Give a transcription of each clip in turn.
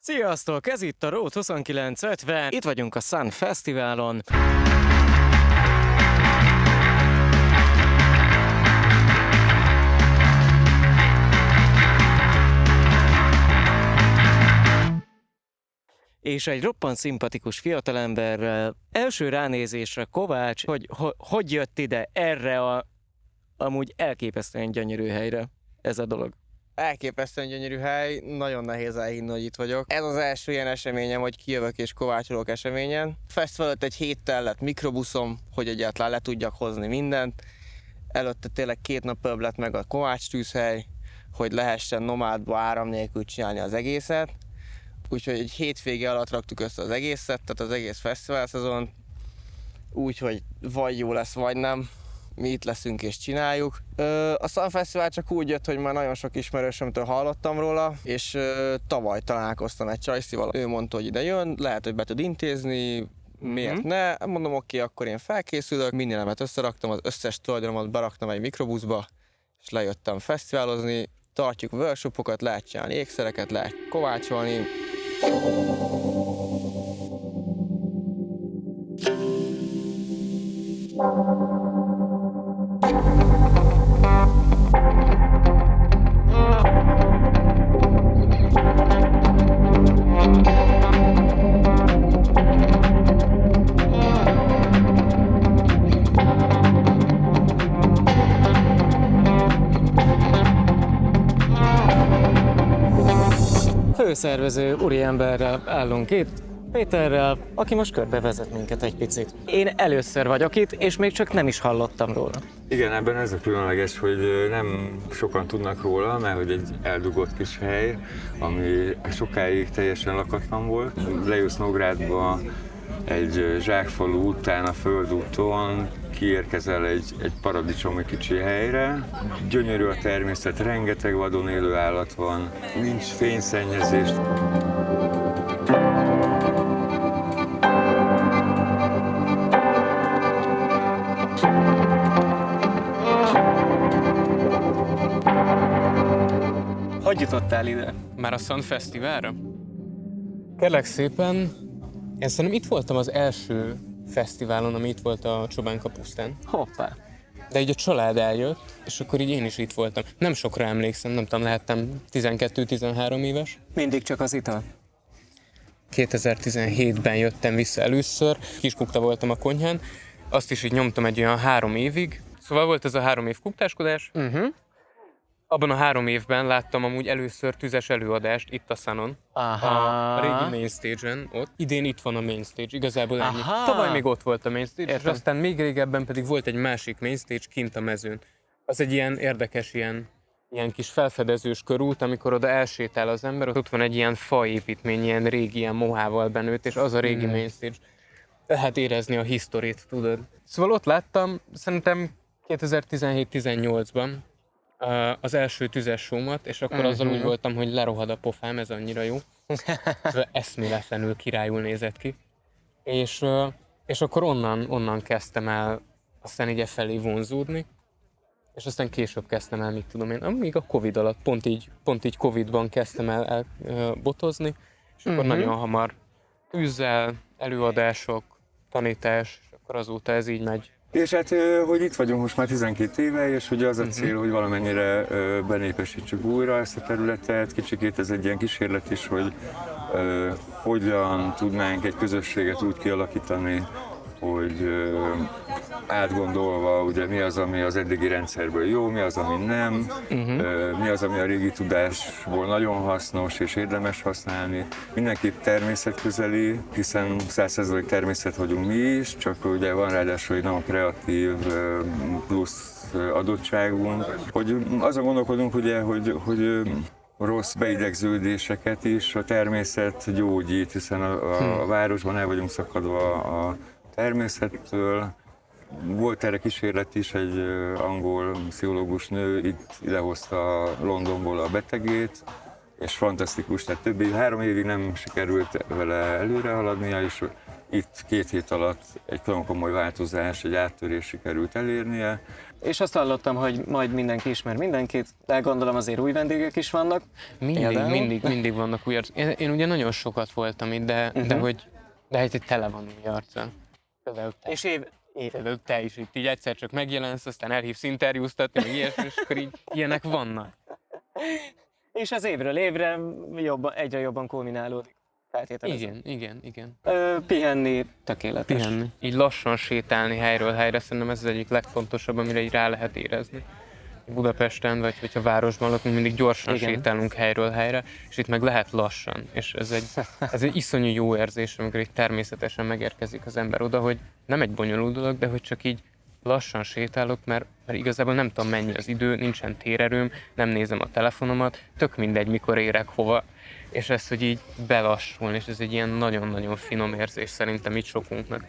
Sziasztok! Ez itt a Road 2950. Itt vagyunk a Sun Fesztiválon. És egy roppant szimpatikus fiatalemberrel. Első ránézésre Kovács, hogy jött ide erre a amúgy elképesztően gyönyörű helyre ez a dolog. Elképesztően gyönyörű hely, nagyon nehéz elhinni, hogy itt vagyok. Ez az első ilyen eseményem, hogy kijövök és kovácsolok eseményen. Fesztivál előtt egy héttel lett mikrobuszom, hogy egyáltalán le tudjak hozni mindent. Előtte tényleg 2 nap előbb lett meg a Kovács tűzhely, hogy lehessen nomádba áram nélkül csinálni az egészet. Úgyhogy egy hétvége alatt raktuk össze az egészet, tehát az egész fesztivál szezon. Úgyhogy vagy jó lesz, vagy nem. Mi itt leszünk és csináljuk. A Sun Fesztivál csak úgy jött, hogy már nagyon sok ismerősömtől hallottam róla, és tavaly találkoztam egy csajszival. Ő mondta, hogy ide jön, lehet, hogy be tud intézni, miért ne? Mondom, oké, akkor én felkészülök, mindenemet összeraktam, az összes tulajdonomat beraktam egy mikrobuszba, és lejöttem fesztiválozni. Tartjuk workshopokat, lehet csinálni ékszereket, lehet kovácsolni. Főszervező úriemberrel állunk itt, Péterrel, aki most körbevezet minket egy picit. Én először vagyok itt, és még csak nem is hallottam róla. Igen, ebben ez a különleges, hogy nem sokan tudnak róla, mert hogy egy eldugott kis hely, ami sokáig teljesen lakatlan volt. Lejössz Nógrádba egy zsákfalu után a földúton, kiérkezel egy paradicsomi kicsi helyre. Gyönyörű a természet, rengeteg vadon élő állat van, nincs fényszennyezés. Hogy jutottál ide? Már a Sun Fesztiválra? Kérlek szépen, én szerintem itt voltam az első fesztiválon, ami itt volt a Csobánka pusztán. Hoppá! De így a család eljött, és akkor így én is itt voltam. Nem sokra emlékszem, nem tudom, lehettem 12-13 éves. Mindig csak az ital? 2017-ben jöttem vissza először, kiskukta voltam a konyhán, azt is így nyomtam egy olyan 3 évig. Szóval volt ez a 3 év kuktáskodás. Abban a 3 évben láttam amúgy először tüzes előadást itt a Sunon. A régi main stage-en ott. Idén itt van a main stage, igazából ennyi. Tavaly még ott volt a main stage, és aztán még régebben pedig volt egy másik main stage kint a mezőn. Az egy ilyen érdekes, ilyen kis felfedezős körút, amikor oda elsétál az ember, ott van egy ilyen faépítmény, ilyen régi, ilyen mohával benőtt, és az a régi main stage. Lehet érezni a historit, tudod. Szóval ott láttam, szerintem 2017-18-ban, az első tüzes show-mat, és akkor azzal úgy voltam, hogy lerohad a pofám, ez annyira jó. Eszméletlenül királyul nézett ki. És akkor onnan kezdtem el aztán így felé vonzódni, és aztán később kezdtem el, mit tudom én, még a Covid alatt, pont így Covidban kezdtem el botozni, és akkor nagyon hamar tűzzel, előadások, tanítás, és akkor azóta ez így megy. És hát, hogy itt vagyunk most már 12 éve, és ugye az a cél, hogy valamennyire benépesítsük újra ezt a területet. Kicsikét ez egy ilyen kísérlet is, hogy hogyan tudnánk egy közösséget úgy kialakítani, hogy átgondolva, ugye mi az, ami az eddigi rendszerből jó, mi az, ami nem, mi az, ami a régi tudásból nagyon hasznos és érdemes használni. Mindenképp természetközeli, hiszen 100% természet vagyunk mi is, csak ugye van ráadásul egy nagyon kreatív plusz adottságunk, hogy azon gondolkodunk ugye, hogy rossz beidegződéseket is a természet gyógyít, hiszen a városban el vagyunk szakadva a természettől. Volt erre kísérlet is, egy angol pszichológus nő itt idehozta Londonból a betegét, és fantasztikus, tehát 3 évig nem sikerült vele előre haladnia, és itt 2 hét alatt egy nagyon komoly változás, egy áttörés sikerült elérnie. És azt hallottam, hogy majd mindenki ismer mindenkit, de gondolom azért új vendégek is vannak. Mindig vannak új arcok. Én ugye nagyon sokat voltam itt, de hát itt tele van új arccal. Például te is itt így egyszer csak megjelensz, aztán elhívsz interjúztatni, meg ilyesmi, és akkor így ilyenek vannak. És az évről évre egyre jobban kulminálódik. Feltételezem. Igen. Pihenni tökéletes. Pihenni. Így lassan sétálni helyről helyre, szerintem ez az egyik legfontosabb, amire így rá lehet érezni. Budapesten, vagy hogyha városban lakunk, mindig gyorsan sétálunk helyről helyre, és itt meg lehet lassan. És ez egy iszonyú jó érzés, amikor itt természetesen megérkezik az ember oda, hogy nem egy bonyolult dolog, de hogy csak így lassan sétálok, mert igazából nem tudom mennyi az idő, nincsen térerőm, nem nézem a telefonomat, tök mindegy, mikor érek hova. És ez, hogy így belassulni, és ez egy ilyen nagyon-nagyon finom érzés szerintem itt sokunknak.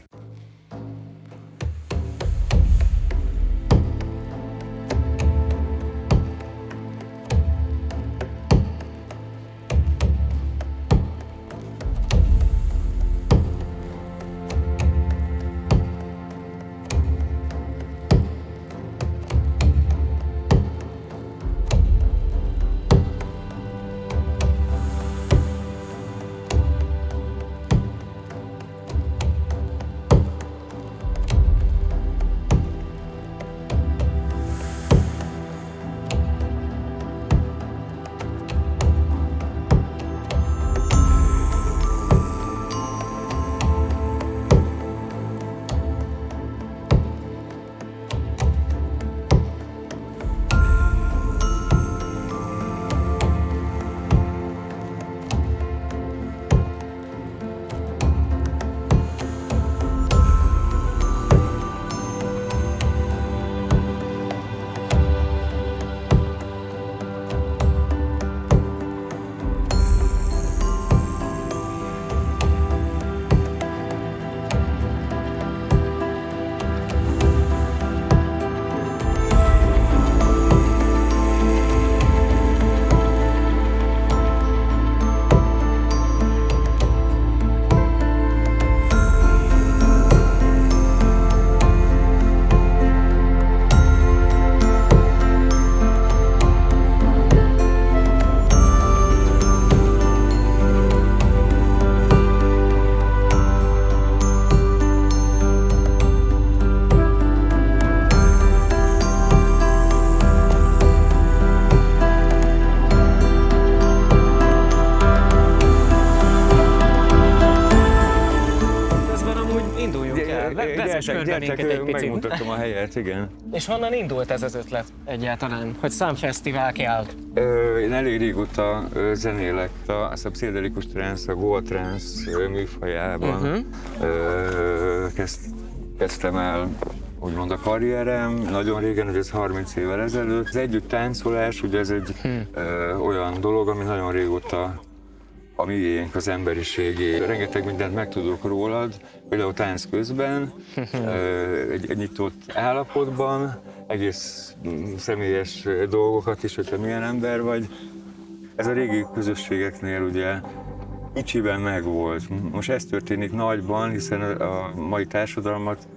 körbenénket egy picit. Megmutattam a helyet, igen. És honnan indult ez az ötlet egyáltalán, hogy számfesztivál kell? Én elég régóta zenélek a pszichedelikus trance, a Goa trance műfajában. Kezdtem el úgymond a karrierem, nagyon régen, hogy ez 30 évvel ezelőtt. Az együtt táncolás, ugye ez egy olyan dolog, ami nagyon régóta a miénk, az emberiségé. Rengeteg mindent megtudok rólad, például tánc közben, egy nyitott állapotban, egész személyes dolgokat is, hogyha milyen ember vagy. Ez a régi közösségeknél ugye kicsiben megvolt. Most ez történik nagyban, hiszen a mai társadalmat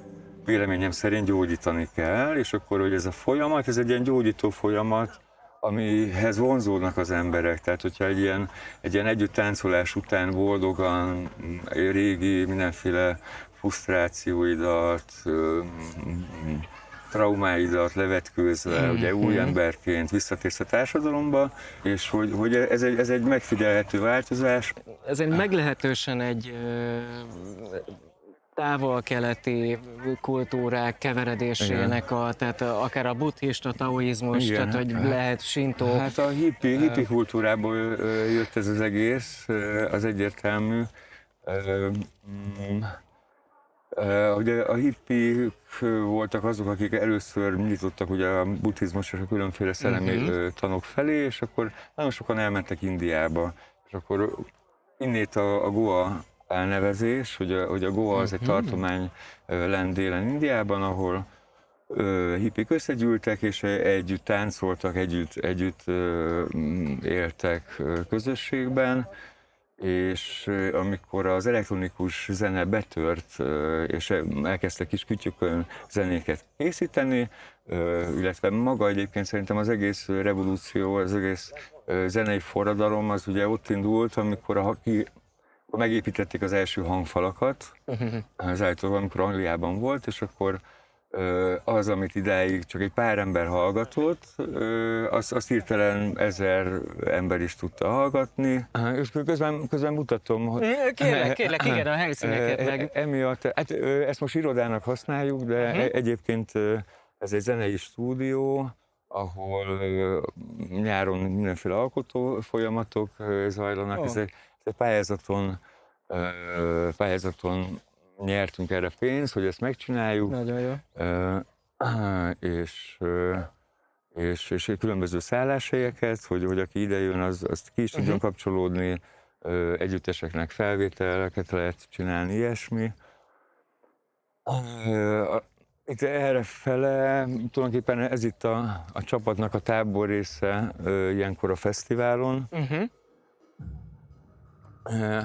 véleményem szerint gyógyítani kell, és akkor, hogy ez a folyamat, ez egy ilyen gyógyító folyamat, amihez vonzódnak az emberek. Tehát, hogyha egy ilyen együtt táncolás után boldogan régi mindenféle frusztrációidat, traumáidat levetkőzve, ugye új emberként visszatérsz a társadalomba, és hogy ez egy megfigyelhető változás. Ez egy meglehetősen egy távol-keleti kultúrák keveredésének, tehát akár a buddhista, taoizmus, tehát hogy lehet sintó. Hát a hippi kultúrából jött ez az egész, az egyértelmű. Ugye a hippiek voltak azok, akik először nyitottak ugye a buddhizmus és a különféle szellemi tanok felé, és akkor nagyon sokan elmentek Indiába, és akkor innét a Goa elnevezés, hogy a Goa az egy tartomány lent délen Indiában, ahol hippik összegyűltek, és együtt táncoltak, együtt éltek közösségben, és amikor az elektronikus zene betört, és elkezdtek kis kütyükön zenéket készíteni, illetve maga egyébként szerintem az egész revolúció, az egész zenei forradalom az ugye ott indult, amikor megépítették az első hangfalakat, az állítólag amikor Angliában volt, és akkor az, amit idáig csak egy pár ember hallgatott, azt hirtelen 1000 ember is tudta hallgatni. És közben mutatom, hogy... Kérlek, igen, a helyszíneket meg. Emiatt, hát ezt most irodának használjuk, de egyébként ez egy zenei stúdió, ahol nyáron mindenféle alkotó folyamatok zajlanak. Ez egy pályázaton nyertünk erre pénzt, hogy ezt megcsináljuk. Nagyon jó. És különböző szálláshelyeket, hogy aki ide jön, azt ki is tudjon kapcsolódni, együtteseknek felvételeket lehet csinálni, ilyesmi. Itt errefele, tulajdonképpen ez itt a csapatnak a tábor része ilyenkor a fesztiválon.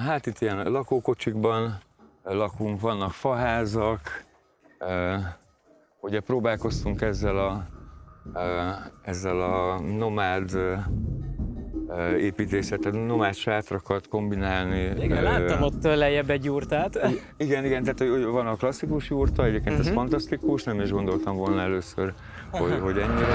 Hát itt ilyen lakókocsikban lakunk, vannak faházak, ugye próbálkoztunk ezzel a nomád építészetet, nomád sátrakat kombinálni. Igen, láttam ott lejjebb egy jurtát. Igen, tehát van a klasszikus jurta, egyébként ez fantasztikus, nem is gondoltam volna először, hogy ennyire.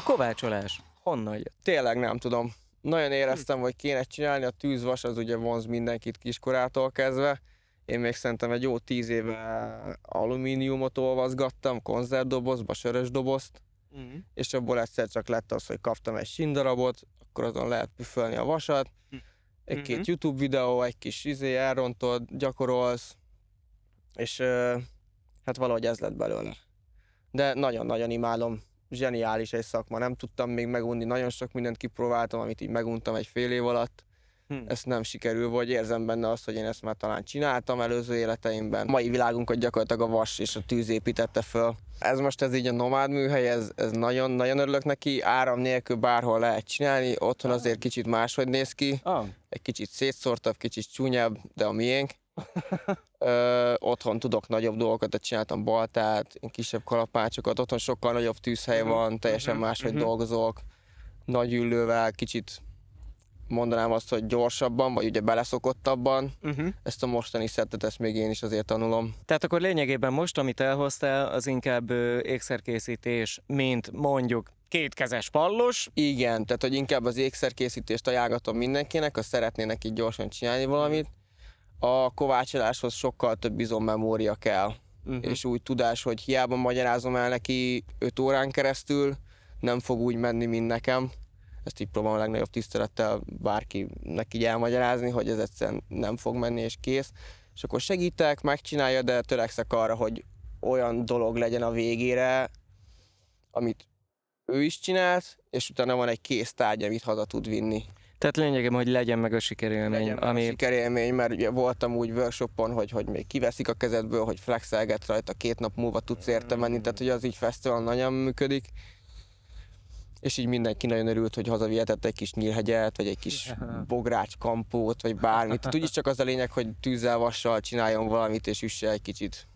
Kovácsolás. Honnan jött? Tényleg nem tudom. Nagyon éreztem, hogy kéne csinálni, a tűzvas az ugye vonz mindenkit kiskorától kezdve. Én még szerintem egy jó 10 éve alumíniumot olvaszgattam, konzervdobozba, sörös dobozt, és abból egyszer csak lett az, hogy kaptam egy síndarabot, akkor azon lehet püfölni a vasat, egy-két YouTube videó, egy kis elrontod, gyakorolsz, és hát valahogy ez lett belőle. De nagyon-nagyon imádom. Zseniális egy szakma, nem tudtam még megunni, nagyon sok mindent kipróbáltam, amit így meguntam egy fél év alatt. Ezt nem sikerül, vagy érzem benne azt, hogy én ezt már talán csináltam előző életeimben. A mai világunkat gyakorlatilag a vas és a tűz építette föl. Ez így a nomád műhely, ez nagyon-nagyon örülök neki, áram nélkül bárhol lehet csinálni, otthon azért kicsit máshogy néz ki, egy kicsit szétszórtabb, kicsit csúnyább, de a miénk. Otthon tudok nagyobb dolgokat, csináltam baltát, kisebb kalapácsokat, otthon sokkal nagyobb tűzhely van, teljesen máshogy dolgozok, nagy üllővel, kicsit mondanám azt, hogy gyorsabban, vagy ugye beleszokottabban. Ezt a mostani szettet, ezt még én is azért tanulom. Tehát akkor lényegében most, amit elhoztál, az inkább ékszerkészítés, mint mondjuk kétkezes pallos. Igen, tehát hogy inkább az ékszerkészítést ajánlatom mindenkinek, ha szeretnének így gyorsan csinálni valamit. A kovácsoláshoz sokkal több izommemória kell, és úgy tudás, hogy hiába magyarázom el neki 5 órán keresztül, nem fog úgy menni, mint nekem. Ezt így próbálom a legnagyobb tisztelettel bárkinek így elmagyarázni, hogy ez egyszerűen nem fog menni, és kész. És akkor segítek, megcsinálja, de törekszek arra, hogy olyan dolog legyen a végére, amit ő is csinált, és utána van egy kész tárgy, amit haza tud vinni. Tehát lényegében, hogy legyen meg a sikerélmény. Sikerélmény, mert ugye voltam úgy workshopon, hogy még kiveszik a kezedből, hogy flexelget rajta, 2 nap múlva tudsz érte menni, tehát hogy az így fesztiválon nagyon működik. És így mindenki nagyon örült, hogy hazavihetett egy kis nyírhegyet, vagy egy kis bogrács kampót, vagy bármit. Tehát úgyis csak az a lényeg, hogy tűzzel, vassal csináljon valamit, és üsse egy kicsit.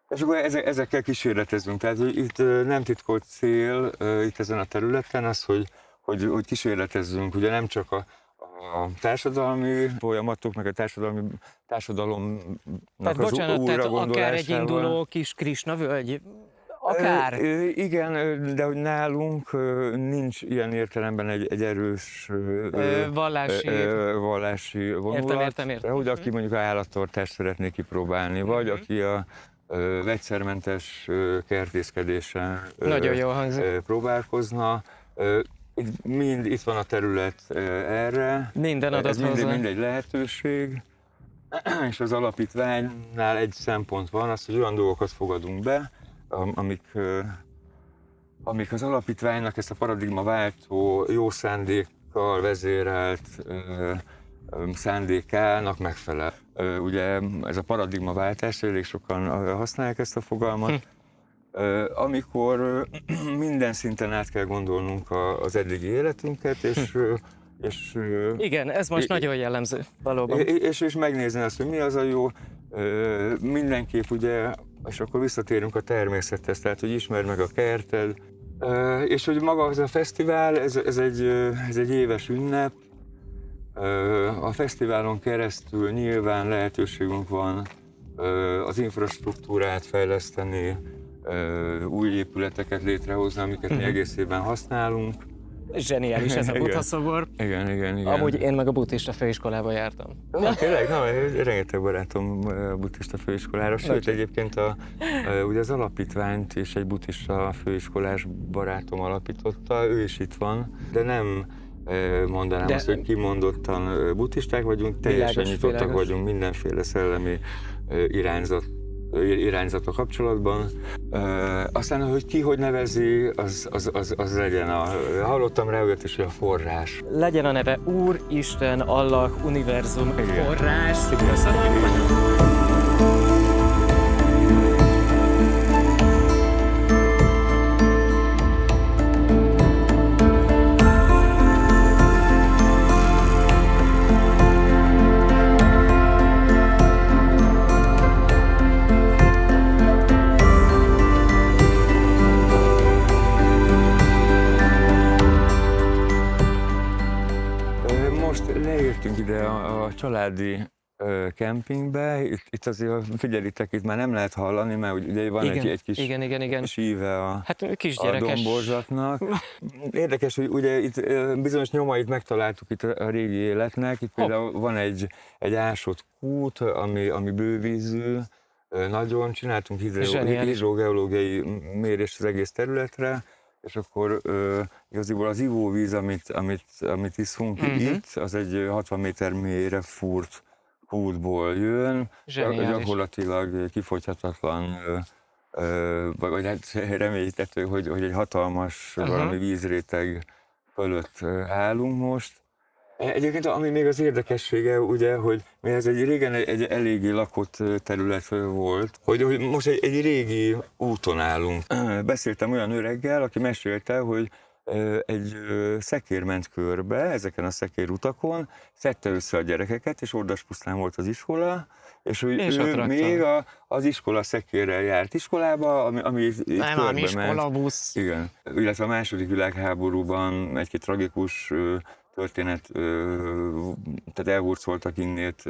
És akkor ezekkel kísérletezünk. Tehát itt nem titkolt cél itt ezen a területen az, hogy kísérletezzünk, ugye nem csak a társadalmi folyamatok, meg a társadalomnak tehát, az bocsánat, újragondolásával. akár egy induló kis Krisna völgy, akár. Igen, de hogy nálunk nincs ilyen értelemben egy erős vallási vonulat. Értem. Hogy aki mondjuk állattartást szeretné kipróbálni, vagy aki a vegyszermentes kertészkedésen nagyon jó hangzik. Próbálkozna. Itt van a terület erre. Minden adat hozzá. Mindegy lehetőség. És az alapítványnál egy szempont van, az, hogy olyan dolgokat fogadunk be, amik az alapítványnak ezt a paradigmaváltó, jó szándékkal vezérelt szándékának megfelel. Ugye ez a paradigmaváltás, elég sokan használják ezt a fogalmat, amikor minden szinten át kell gondolnunk az eddigi életünket, és Igen, ez most nagyon jellemző, valóban. és megnézni azt, hogy mi az a jó, mindenképp ugye, és akkor visszatérünk a természethez, tehát hogy ismerd meg a kerted, és hogy maga ez a fesztivál, ez egy éves ünnep. A fesztiválon keresztül nyilván lehetőségünk van az infrastruktúrát fejleszteni, új épületeket létrehozni, amiket mi egész évben használunk. Zseniális ez a Igen. Buddha szobor. Igen. Amúgy én meg a buddhista főiskolába jártam. Tényleg? Rengeteg barátom buddhista főiskolára, sőt egyébként ugye az alapítványt is egy buddhista főiskolás barátom alapította, ő is itt van, de nem mondanám azt, hogy kimondottan buddhisták vagyunk, teljesen nyitottak vagyunk mindenféle szellemi irányzatok kapcsolatban. Aztán, hogy ki hogy nevezi, az legyen hallottam rá olyat is, hogy a forrás. Legyen a neve Úr, Isten, Allah, Univerzum, Igen. Forrás. Köszönöm. Leértünk ide a családi kempingbe, itt azért figyelitek, itt már nem lehet hallani, mert ugye van egy kis Igen. síve a Kisgyerekes. domborzatnak. Érdekes, hogy ugye itt bizonyos nyomait megtaláltuk itt a régi életnek, itt például van egy ásott kút, ami bővízű, nagyon csináltunk hidrogeológiai mérést az egész területre, és akkor igaziból az ivóvíz, amit iszunk itt, az egy 60 méter mélyre fúrt kútból jön, gyakorlatilag kifogyhatatlan, vagy hát remélhető, hogy egy hatalmas valami vízréteg fölött állunk most. Egyébként ami még az érdekessége, ugye, hogy ez régen egy eléggé lakott terület volt, hogy most egy régi úton állunk. Beszéltem olyan öreggel, aki mesélte, hogy egy szekér ment körbe ezeken a szekérutakon, szedte össze a gyerekeket, és Ordaspusztán volt az iskola, és ő még az iskola szekérrel járt iskolába, ami itt körbe ment. Igen. Illetve a második világháborúban egy-két tragikus történet, tehát elhurcoltak innét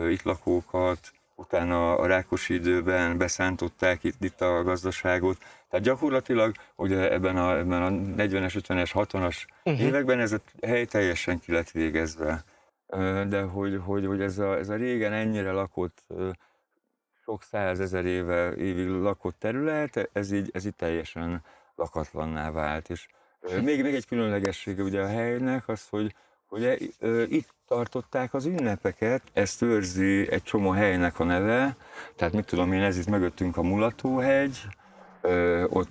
itt lakókat, utána a Rákosi időben beszántották itt a gazdaságot. Tehát gyakorlatilag ugye ebben a 40-es, 50-es, 60-as években ez a hely teljesen ki lett végezve. De hogy ez a régen ennyire lakott, sok százezer évig lakott terület, ez így teljesen lakatlanná vált. És még egy különlegessége ugye a helynek az, hogy itt tartották az ünnepeket, ezt őrzi egy csomó helynek a neve, tehát mit tudom én, ez itt mögöttünk a Mulatóhegy,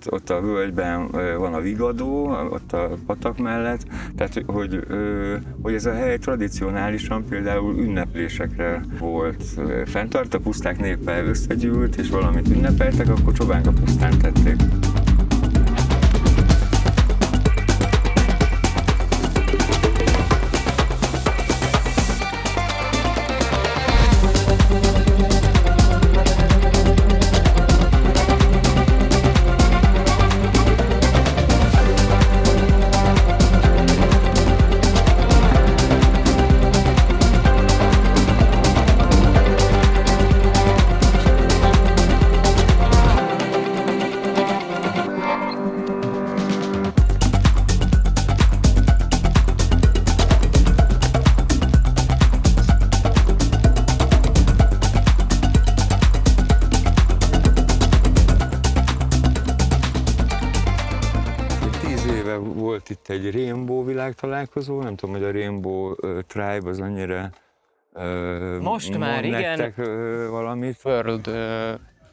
ott a völgyben van a Vigadó, ott a patak mellett, tehát hogy ez a hely tradicionálisan például ünneplésekre volt fenntart, a puszták népe összegyűlt és valamit ünnepeltek, akkor Csobánka pusztán tették. Volt itt egy Rainbow világtalálkozó, nem tudom, hogy a Rainbow Tribe az annyira most már, igen. Valamit. World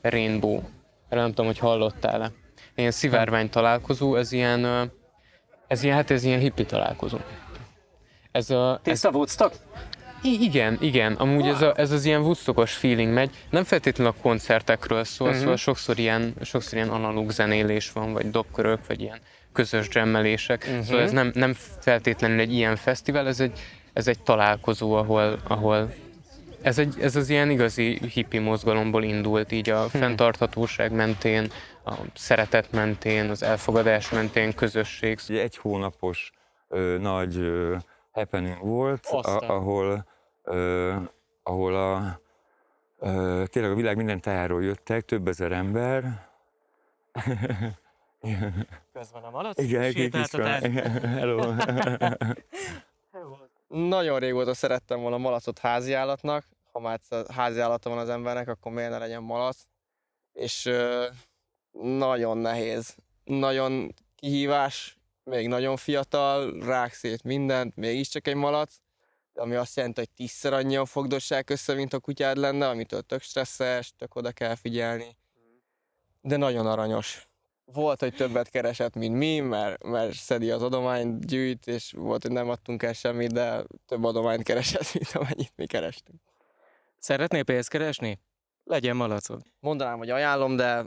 Rainbow Erre nem tudom, hogy hallottál-e. Ilyen szivárvány találkozó, ez ilyen hippi találkozó. Tiszta Woodstock? Igen. Amúgy ez az ilyen Woodstockos feeling megy. Nem feltétlenül a koncertekről szól, szóval sokszor ilyen analóg zenélés van, vagy dobkörök, vagy ilyen közös jammelések. Szóval ez nem feltétlenül egy ilyen fesztivál, ez egy találkozó, ahol ez az ilyen igazi hippi mozgalomból indult, így a fenntarthatóság mentén, a szeretet mentén, az elfogadás mentén, közösség. Egy hónapos nagy happening volt, ahol tényleg a világ minden tájáról jöttek, több ezer ember. Közben a malac. Igen, hello. Nagyon régóta szerettem volna malacot háziállatnak. Ha már háziállata van az embernek, akkor miért ne legyen malac. És nagyon nehéz. Nagyon kihívás, még nagyon fiatal, rák szét mindent, mégiscsak egy malac. Ami azt jelenti, hogy 10-szer annyian fogdossák össze, mint a kutyád lenne, amitől tök stresszes, tök oda kell figyelni. De nagyon aranyos. Volt, hogy többet keresett, mint mi, mert szedi az adományt, gyűjt, és volt, hogy nem adtunk el semmit, de több adományt keresett, mint amennyit mi kerestünk. Szeretnél pénzt keresni? Legyen malacod. Mondanám, hogy ajánlom, de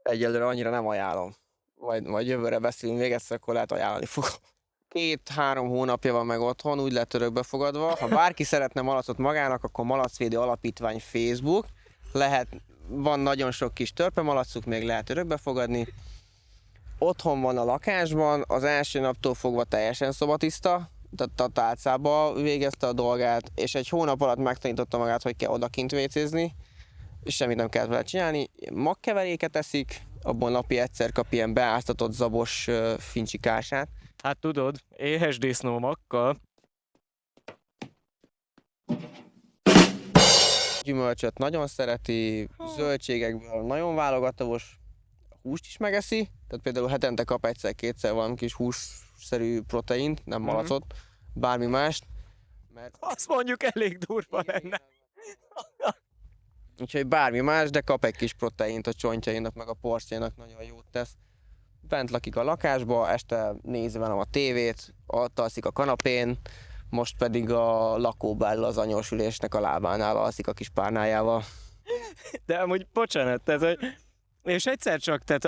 egyelőre annyira nem ajánlom. Majd jövőre beszélünk még egyszer, akkor lehet ajánlani fogom. 2-3 hónapja van meg otthon, úgy lett örökbefogadva. Ha bárki szeretne malacot magának, akkor Malacvédő Alapítvány Facebook. Van nagyon sok kis törpemalacuk, még lehet örökbefogadni. Otthon van a lakásban, az első naptól fogva teljesen szobatiszta, tehát a tálcába végezte a dolgát, és egy hónap alatt megtanította magát, hogy kell odakint vécézni, és semmit nem kellett vele csinálni. Magkeveréket eszik, abból napi egyszer kap ilyen beáztatott zabos fincsikását. Hát tudod, éhes disznó makkal. Gyümölcsöt nagyon szereti, zöldségekből nagyon válogatavos, húst is megeszi, tehát például hetente kap egyszer-kétszer valami kis hússzerű proteint, nem malacot, bármi mást. Mert Azt mondjuk elég durva lenne. úgyhogy bármi más, de kap egy kis proteint a csontjainak, meg a porszénak nagyon jót tesz. Bent lakik a lakásba, este nézi velem a tévét, ott alszik a kanapén, most pedig a lakóbáll az anyósülésnek a lábánál alszik a kis párnájával. De amúgy bocsánat, tehát, hogy... És egyszer csak, tehát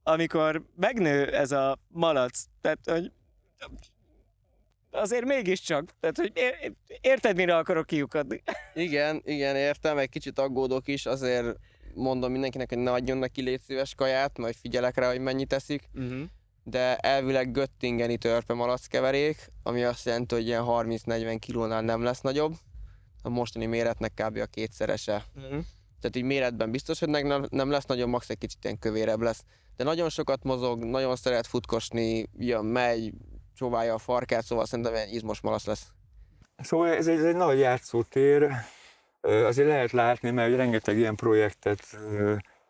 amikor megnő ez a malac, tehát, hogy azért mégiscsak, tehát, hogy érted, mire akarok kiukadni? Igen, értem, egy kicsit aggódok is, azért mondom mindenkinek, hogy ne adjon neki légy szíves kaját, majd figyelek rá, hogy mennyit teszik. De elvileg göttingeni törpemalac keverék, ami azt jelenti, hogy ilyen 30-40 kilónál nem lesz nagyobb. A mostani méretnek kb. A kétszerese. Tehát így méretben biztos, hogy nem lesz nagyobb, max. Egy kicsit ilyen kövérebb lesz. De nagyon sokat mozog, nagyon szeret futkosni, jön, megy, csóválja a farkát, szóval szerintem egy izmos malac lesz. Szóval ez egy nagy játszótér. Azért lehet látni, mert rengeteg ilyen projektet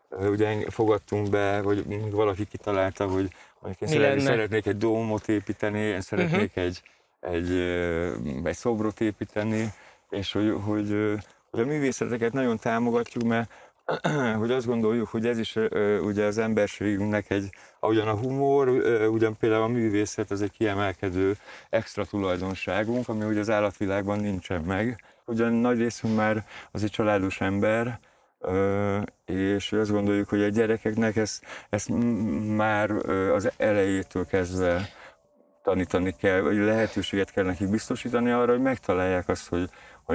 ugye fogadtunk be, hogy valaki kitalálta, hogy én szeretnék egy dómot építeni, én szeretnék egy szobrot építeni, és hogy a művészeteket nagyon támogatjuk, mert hogy azt gondoljuk, hogy ez is ugye az emberségünknek ahogyan a humor, ugyan például a művészet az egy kiemelkedő extra tulajdonságunk, ami ugye az állatvilágban nincsen meg. Ugyan nagy részünk már az egy családos ember, és azt gondoljuk, hogy a gyerekeknek ezt már az elejétől kezdve tanítani kell, vagy lehetőséget kell nekik biztosítani arra, hogy megtalálják azt, hogy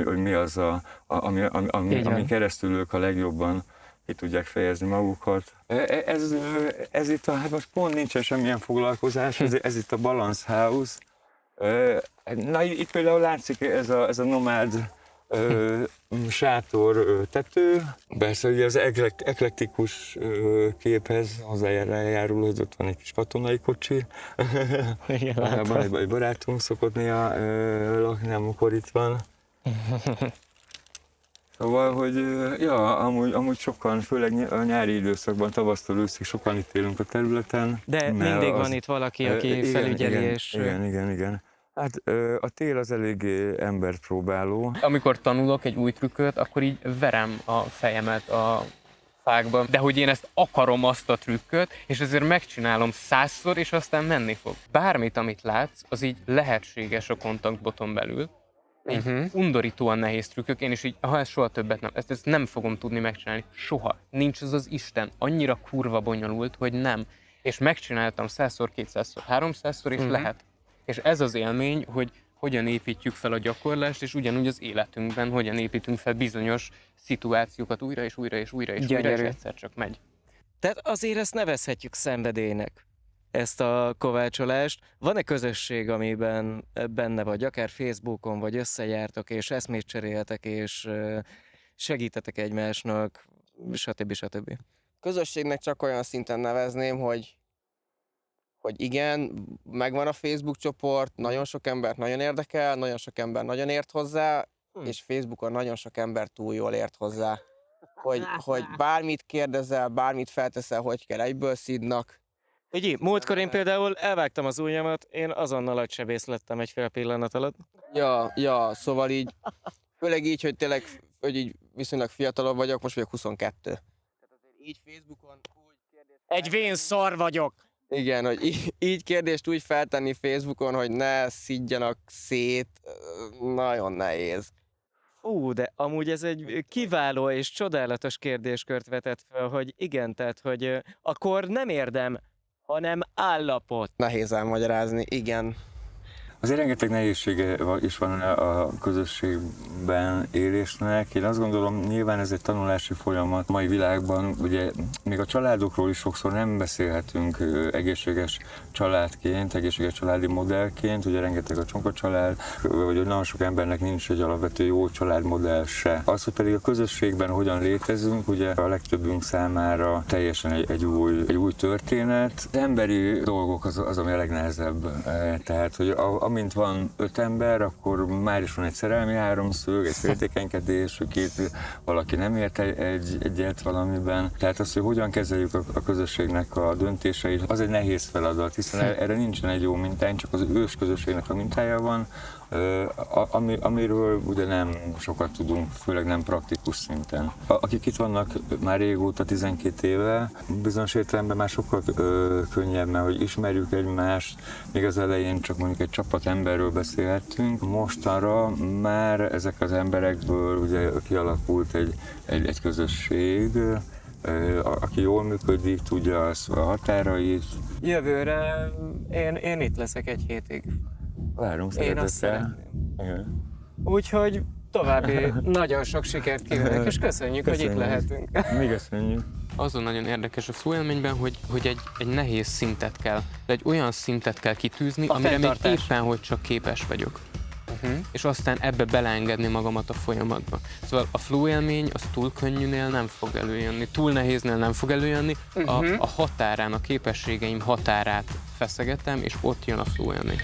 mi az, ami keresztül ők a legjobban ki tudják fejezni magukat. Ez itt hát most pont nincsen semmilyen foglalkozás, ez itt a Balance House. Na, itt például látszik ez a nomád sátor tető. Persze ugye az eklektikus képhez hozzájárul, hogy ott van egy kis katonai kocsi. Egy barátunk szokott néha lakni, amikor itt van. Szóval, hogy amúgy sokan, főleg a nyári időszakban, tavasztól őszig sokan itt élünk a területen. De mindig van itt valaki, aki felügyeli és... Igen. Hát a tél az eléggé emberpróbáló. Amikor tanulok egy új trükköt, akkor így verem a fejemet a fákba, de hogy én ezt akarom, azt a trükköt, és ezért megcsinálom 100-szor, és aztán menni fog. Bármit, amit látsz, az így lehetséges a kontaktboton belül. Undorítóan nehéz trükkök, én is így, ez soha többet nem, ezt nem fogom tudni megcsinálni. Soha. Nincs az az Isten. Annyira kurva bonyolult, hogy nem. És megcsináltam 100-szor, 200-szor, 300-szor, és lehet. És ez az élmény, hogy hogyan építjük fel a gyakorlást, és ugyanúgy az életünkben hogyan építünk fel bizonyos szituációkat újra és újra és újra és újra, és egyszer csak megy. Tehát azért ezt nevezhetjük szenvedélynek, ezt a kovácsolást. Van-e közösség, amiben benne vagy, akár Facebookon, vagy összejártok, és eszmét cseréltek, és segítetek egymásnak, stb. Közösségnek csak olyan szinten nevezném, hogy igen, megvan a Facebook csoport, nagyon sok embert nagyon érdekel, nagyon sok ember nagyon ért hozzá, és Facebookon nagyon sok ember túl jól ért hozzá. Hogy bármit kérdezel, bármit felteszel, hogy kell, egyből szidnak. Ugye, múltkor én például elvágtam az ujjamat, én azonnal agysebész lettem egy fél pillanat alatt. Ja, szóval így, főleg így, hogy tényleg, hogy így viszonylag fiatalabb vagyok, most vagyok 22. Tehát azért így Facebookon úgy kérdést... Egy vén szar vagyok! Igen, hogy így kérdést úgy feltenni Facebookon, hogy ne szidjanak szét, nagyon nehéz. De amúgy ez egy kiváló és csodálatos kérdéskört vetett fel, hogy igen, tehát, hogy akkor nem érdem, hanem állapot. Nehéz elmagyarázni, igen. Azért rengeteg nehézsége is van a közösségben élésnek. Én azt gondolom, nyilván ez egy tanulási folyamat. A mai világban ugye még a családokról is sokszor nem beszélhetünk egészséges családként, egészséges családi modellként. Ugye rengeteg a csonka család, vagy nagyon sok embernek nincs egy alapvető jó családmodell se. Az, hogy pedig a közösségben hogyan létezünk, ugye a legtöbbünk számára teljesen egy új történet. Az emberi dolgok az ami a legnehezebb. Tehát, hogy amint van 5 ember, akkor már is van egy szerelmi háromszög, egy féltékenykedés, valaki nem ért egyet valamiben. Tehát az, hogy hogyan kezeljük a közösségnek a döntéseit, az egy nehéz feladat, hiszen erre nincsen egy jó mintánk, csak az ős közösségnek a mintája van, amiről ugye nem sokat tudunk, főleg nem praktikus szinten. Akik itt vannak már régóta, 12 éve, bizonyos értelemben már sokkal könnyebb, mert hogy ismerjük egymást, még az elején csak mondjuk egy csapat emberről beszélhettünk. Mostanra már ezek az emberekből ugye kialakult egy közösség, aki jól működik, tudja a határait. Jövőre én itt leszek egy hétig. Várunk Én azt szeretettel. szeretném. Úgyhogy további nagyon sok sikert kívánok, és köszönjük, hogy itt lehetünk. Mi köszönjük. Azon nagyon érdekes a flow élményben, hogy egy nehéz szintet kell, de egy olyan szintet kell kitűzni, amire még éppen hogy csak képes vagyok. És aztán ebbe beleengedni magamat a folyamatba. Szóval a flow élmény az túl könnyűnél nem fog előjönni, túl nehéznél nem fog előjönni, a határán, a képességeim határát feszegetem, és ott jön a flow élmény.